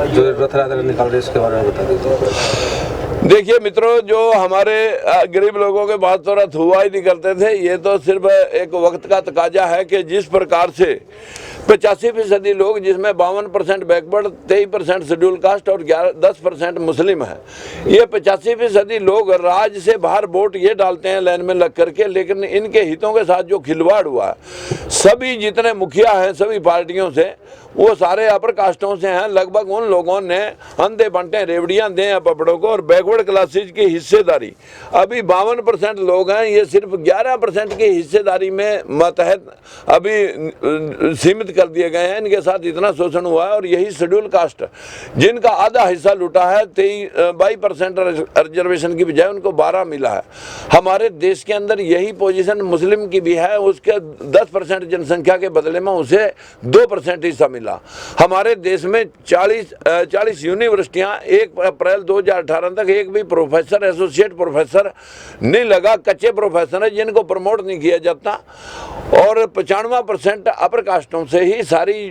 जो रथ यात्रा निकाल रहे इसके बारे में बता दीजिए। देखिए मित्रों, जो हमारे गरीब लोगों के पास तो रथ हुआ ही नहीं करते थे, ये तो सिर्फ एक वक्त का तकाजा है कि जिस प्रकार से 85% लोग, जिसमें 52% बैकवर्ड, 23% शेड्यूल कास्ट और 10% मुस्लिम है, ये 85% लोग राज्य से बाहर वोट ये डालते हैं लाइन में लग करके, लेकिन इनके हितों के साथ जो खिलवाड़ हुआ है, सभी जितने मुखिया हैं सभी पार्टियों से, वो सारे अपर कास्टों से हैं। लगभग उन लोगों ने अंधे बंटे रेवड़ियाँ दें अपड़ों को, और बैकवर्ड क्लासेज की हिस्सेदारी अभी 52% लोग हैं, ये सिर्फ 11% की हिस्सेदारी में मतहत अभी सीमित कर दिए गए हैं। इनके साथ इतना शोषण हुआ है। और यही शेड्यूल कास्ट जिनका आधा हिस्सा लुटा है, 22% रिजर्वेशन की बजाय उनको 12 मिला है। हमारे देश के अंदर यही पोजीशन मुस्लिम की भी है, उसके 10% जनसंख्या के बदले में उसे 2% हिस्सा मिला। हमारे देश में 40 यूनिवर्सिटियां 1 अप्रैल 2018 तक एक भी प्रोफेसर, एसोसिएट प्रोफेसर नहीं लगा, कच्चे प्रोफेसर है जिनको प्रमोट नहीं किया जाता। और 95% अपर कास्टों से ही सारी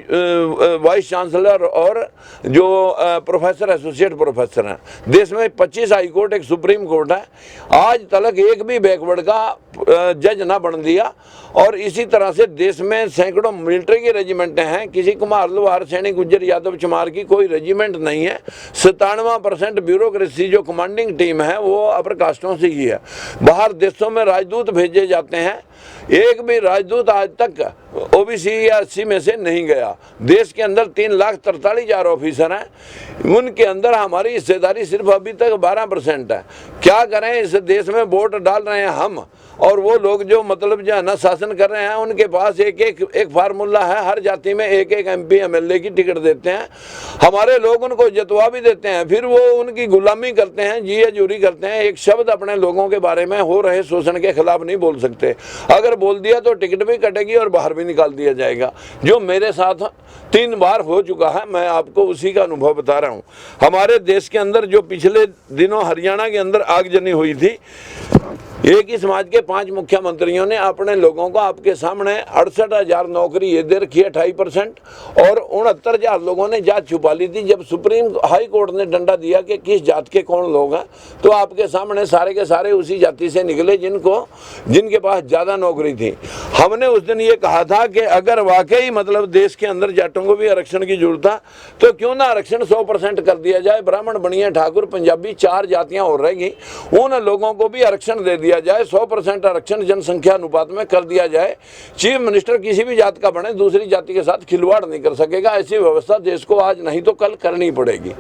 वाइस चांसलर और जो प्रोफेसर, एसोसिएट प्रोफेसर हैं। देश में 25 हाई कोर्ट, एक सुप्रीम कोर्ट है, आज तक एक भी बैकवर्ड का जज ना बन दिया। और इसी तरह से देश में सैकड़ों मिलिट्री की रेजिमेंटें हैं, किसी कुमार, लोहार, सैनिक, गुज्जर, यादव, चमार की कोई रेजिमेंट नहीं है। 97% ब्यूरोक्रेसी जो कमांडिंग टीम है वो अपर कास्टों से ही है। बाहर देशों में राजदूत भेजे जाते हैं, एक भी राजदूत आज तक ओबीसी या एससी में से नहीं गया। देश के अंदर 3,43,000 ऑफिसर हैं, उनके अंदर हमारी हिस्सेदारी सिर्फ अभी तक 12% है। क्या करें, इस देश में वोट डाल रहे हैं हम, और वो लोग जो मतलब जो है ना शासन कर रहे हैं, उनके पास एक फार्मूला है, हर जाति में एक MP MLA की टिकट देते हैं। हमारे लोग उनको जतवा भी देते हैं, फिर वो उनकी गुलामी करते हैं, जिया जूरी करते हैं। एक शब्द अपने लोगों के बारे में हो रहे शोषण के खिलाफ नहीं बोल सकते। अगर बोल दिया तो टिकट भी कटेगी और बाहर भी निकाल दिया जाएगा, जो मेरे साथ 3 बार हो चुका है। मैं आपको उसी का अनुभव बता रहा हूँ। हमारे देश के अंदर जो पिछले दिनों हरियाणा के अंदर आगजनी हुई थी, एक ही समाज के 5 मुख्यमंत्रियों ने अपने लोगों को आपके सामने 68,000 नौकरी ये दे रखी है 2.5%, और 69,000 लोगों ने जात छुपा ली थी। जब सुप्रीम हाई कोर्ट ने डंडा दिया कि किस जात के कौन लोग हैं, तो आपके सामने सारे के सारे उसी जाति से निकले जिनके पास ज़्यादा नौकरी थी। हमने उस दिन ये कहा था कि अगर वाकई मतलब देश के अंदर जाटों को भी आरक्षण की जरूरत है, तो क्यों ना आरक्षण 100% कर दिया जाए। ब्राह्मण, बनिया, ठाकुर, पंजाबी 4 जातियाँ और रहेगी, उन लोगों को भी आरक्षण दे दिया जाए। 100% आरक्षण जनसंख्या अनुपात में कर दिया जाए। चीफ मिनिस्टर किसी भी जात का बने, दूसरी जाति के साथ खिलवाड़ नहीं कर सकेगा। ऐसी व्यवस्था देश को आज नहीं तो कल करनी पड़ेगी।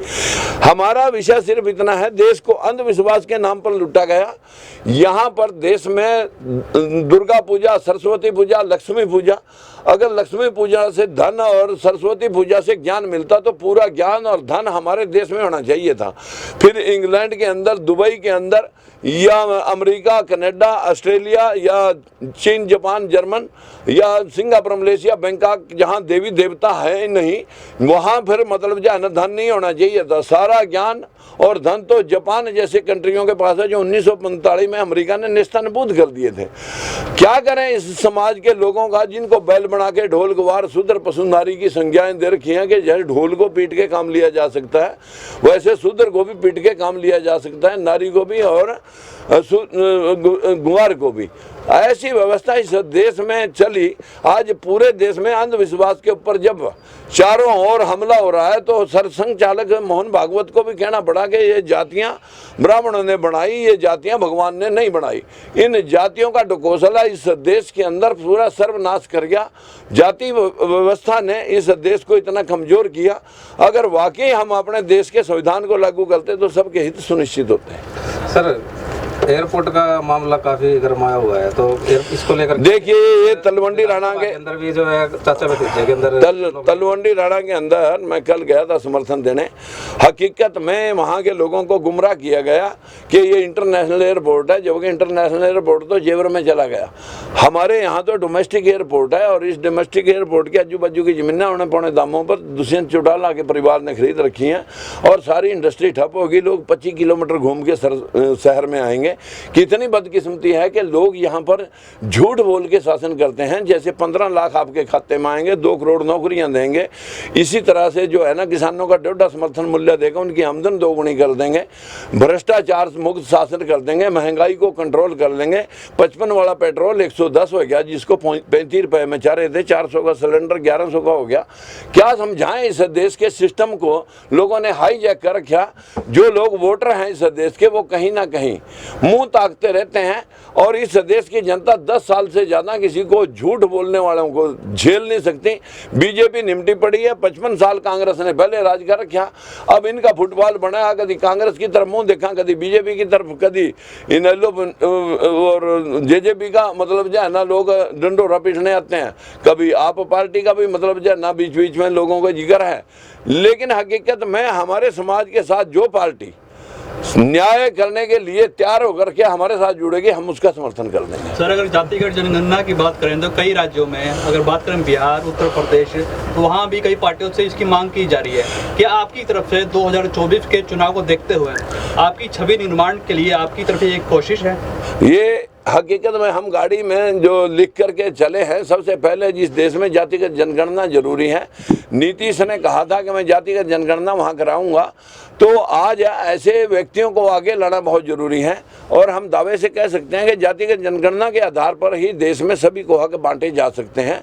हमारा विषय सिर्फ इतना है, देश को अंधविश्वास के नाम पर लूटा गया। यहाँ पर देश में दुर्गा पूजा, सरस्वती पूजा, लक्ष्मी पूजा, अगर लक्ष्मी पूजा से धन और सरस्वती पूजा से ज्ञान मिलता तो पूरा ज्ञान और धन हमारे देश में होना चाहिए था। फिर इंग्लैंड के अंदर, दुबई के अंदर, या अमेरिका, कनाडा, ऑस्ट्रेलिया, या चीन, जापान, जर्मन, या सिंगापुर, मलेशिया, बैंकॉक, जहाँ देवी देवता है नहीं, वहाँ फिर मतलब जो है ना धन नहीं होना चाहिए था। सारा ज्ञान और धन तो जापान जैसे कंट्रियों के पास है, जो 1945 में अमेरिका ने नेस्तनाबूद कर दिए थे। क्या करें इस समाज के लोगों का, जिनको बैल बना के ढोल गवार, शूद्र, पशुनारी की संज्ञाएं दे रखी हैं कि जैसे ढोल को पीट के काम लिया जा सकता है, वैसे शूद्र को भी पीट के काम लिया जा सकता है, नारी को भी और गुवार को भी। ऐसी व्यवस्था इस देश में चली। आज पूरे देश में अंधविश्वास के ऊपर जब चारों ओर हमला हो रहा है, तो सरसंघ चालक मोहन भागवत को भी कहना पड़ा कि ये जातियां ब्राह्मणों ने बनाई, ये जातियां भगवान ने नहीं बनाई। इन जातियों का ढकोसला इस देश के अंदर पूरा सर्वनाश कर गया। जाति व्यवस्था ने इस देश को इतना कमजोर किया। अगर वाकई हम अपने देश के संविधान को लागू करते तो सबके हित सुनिश्चित होते हैं। सर, एयरपोर्ट का मामला काफी गरमाया हुआ है, तो इसको लेकर देखिए, ये तलवंडी राणा के अंदर भी जो है चाचा भतीजे के अंदर तलवंडी राणा के अंदर मैं कल गया था समर्थन देने। हकीकत में वहाँ के लोगों को गुमराह किया गया कि ये इंटरनेशनल एयरपोर्ट है, जबकि इंटरनेशनल एयरपोर्ट तो जेवर में चला गया। हमारे यहाँ तो डोमेस्टिक एयरपोर्ट है, और इस डोमेस्टिक एयरपोर्ट के आजू बाजू की जमीनें उन्हें पौने दामों पर दुष्यंत चौटाला के परिवार ने खरीद रखी हैं, और सारी इंडस्ट्री ठप होगी। लोग 25 किलोमीटर घूम के शहर में आएंगे। कितनी बदकिस्मती है कि लोग यहाँ पर झूठ बोल के शासन करते हैं। जैसे 15 लाख आपके खाते में आएंगे, 2 करोड़ नौकरियां देंगे, इसी तरह से जो है ना किसानों का 1.5 समर्थन मूल्य देगा, उनकी आमदन दोगुनी कर देंगे, भ्रष्टाचार मुक्त शासन कर देंगे, महंगाई को कंट्रोल कर लेंगे। 55 वाला पेट्रोल 110 हो गया, जिसको 35 रुपए में चाह रहे थे, 400 का सिलेंडर 1100 का हो गया। क्या समझाएं इस देश के सिस्टम को? लोगों ने हाईजैक कर रखा। जो लोग वोटर हैं इस देश के, वो कहीं ना कहीं मुंह ताकते रहते हैं और इस देश की जनता 10 साल से ज़्यादा किसी को झूठ बोलने वालों को झेल नहीं सकती। बीजेपी निमटी पड़ी है। 55 साल कांग्रेस ने पहले राज कर रखा, अब इनका फुटबॉल बनाया, कभी कांग्रेस की तरफ मुंह देखा, कभी बीजेपी की तरफ, कभी इनेलो और जेजेपी का मतलब जो है ना लोग डंडोरा पीटने आते हैं, कभी आप पार्टी का भी मतलब जो है ना बीच बीच में लोगों का जिक्र है। लेकिन हकीकत में हमारे समाज के साथ जो पार्टी न्याय करने के लिए तैयार होकर के हमारे साथ जुड़ेगी, हम उसका समर्थन कर देंगे। सर, अगर जातिगत जनगणना की बात करें तो कई राज्यों में, अगर बात करें बिहार, उत्तर प्रदेश, तो वहाँ भी कई पार्टियों से इसकी मांग की जा रही है। क्या आपकी तरफ से 2024 के चुनाव को देखते हुए आपकी छवि निर्माण के लिए आपकी तरफ से एक कोशिश है? ये हकीकत में हम गाड़ी में जो लिख करके चले हैं, सबसे पहले जिस देश में जातिगत जनगणना जरूरी है, नीतीश ने कहा था कि मैं जातिगत जनगणना वहाँ कराऊंगा, तो आज ऐसे व्यक्तियों को आगे लाना बहुत जरूरी है। और हम दावे से कह सकते हैं कि जातिगत जनगणना के आधार पर ही देश में सभी को हक बांटे जा सकते हैं।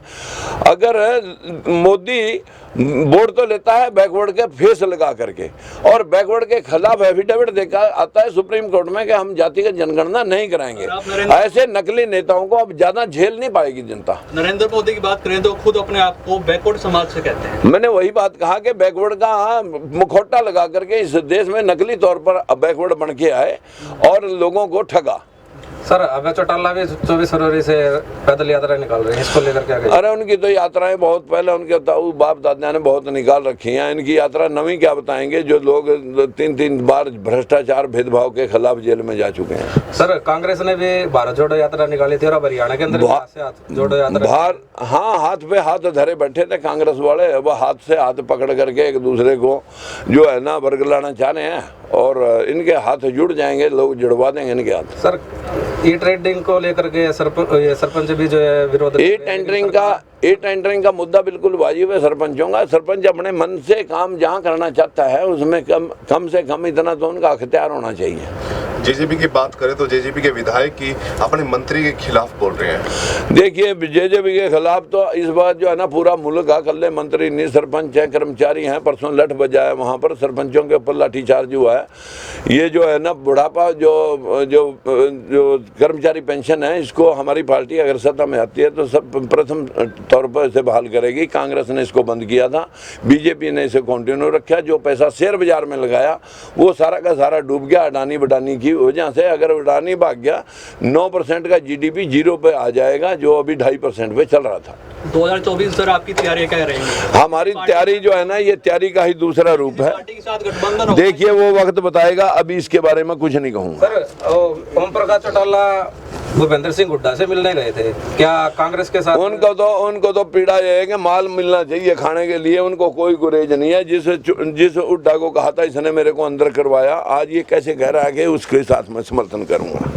अगर मोदी वोट तो लेता है बैकवर्ड के फेस लगा करके, और बैकवर्ड के खिलाफ एफिडेविट देकर आता है सुप्रीम कोर्ट में कि हम जातिगत जनगणना नहीं कराएंगे, ऐसे नकली नेताओं को अब ज्यादा झेल नहीं पाएगी जनता। नरेंद्र मोदी की बात करें तो खुद अपने आप को बैकवर्ड समाज से कहते हैं। मैंने वही बात कहा कि बैकवर्ड का मुखौटा लगा करके इस देश में नकली तौर पर बैकवर्ड बन के आए और लोगों को ठगा। सर, अभय चौटाला भी 24 फरवरी से पैदल यात्रा निकाल रहे हैं, इसको लेकर क्या कहेंगे? अरे उनकी तो यात्राएं बहुत पहले उनके बाप दादा ने बहुत निकाल रखी हैं। इनकी यात्रा नवी क्या बताएंगे, जो लोग 3-3 बार भ्रष्टाचार भेदभाव के खिलाफ जेल में जा चुके हैं। सर, कांग्रेस ने भी भारत जोड़ो यात्रा निकाली थी और अब हरियाणा के अंदर हाथ जोड़ो यात्रा, हाँ, हाथ पे हाथ धरे बैठे थे कांग्रेस वाले। अब हाथ से हाथ पकड़ करके एक दूसरे को जो है ना वर्गलाना चाह रहे हैं, और इनके हाथ जुड़ जाएंगे, लोग जुड़वा देंगे इनके हाथ। सर, ई ट्रेडिंग को लेकर के सरपंच भी जो है विरोध, ई टेंडरिंग का मुद्दा बिल्कुल वाजिब है सरपंचों का। सरपंच अपने मन से काम जहाँ करना चाहता है उसमें कम से कम इतना तो उनका अख्तियार होना चाहिए। जेजेपी की बात करें तो जेजेपी के विधायक की अपने मंत्री के खिलाफ बोल रहे हैं। देखिए, जेजेपी के खिलाफ तो इस बार जो है ना पूरा मुल्क अकेले मंत्री नहीं, सरपंच हैं, कर्मचारी हैं। परसों लठ बजा है वहाँ पर, सरपंचों के ऊपर लाठीचार्ज हुआ है। ये जो है ना बुढ़ापा जो कर्मचारी पेंशन है, इसको हमारी पार्टी अगर सत्ता में आती है तो सब प्रथम तौर पर इसे बहाल करेगी। कांग्रेस ने इसको बंद किया था, बीजेपी ने इसे कंटिन्यू रखा। जो पैसा शेयर बाजार में लगाया वो सारा का सारा डूब गया अडानी बडानी की वजह से। अगर अडानी भाग गया 9% का जीडीपी 0 पे आ जाएगा, जो अभी 2.5% पे चल रहा था। 2024 सर आपकी तैयारी क्या रहेंगी? हमारी तैयारी जो है ना, ये तैयारी का ही दूसरा रूप है। पार्टी के साथ गठबंधन, देखिए वो वक्त बताएगा, अभी इसके बारे में कुछ नहीं कहूँगा। सर, ओम प्रकाश चौटाला भूपेंद्र सिंह हुड्डा से मिलने गए थे, क्या कांग्रेस के साथ? उनको तो पीड़ा ये है कि माल मिलना चाहिए खाने के लिए, उनको कोई गुरेज नहीं है। जिस हुड्डा को कहा था इसने मेरे को अंदर करवाया, आज ये कैसे कह रहा है कि उसके साथ मैं समर्थन करूंगा।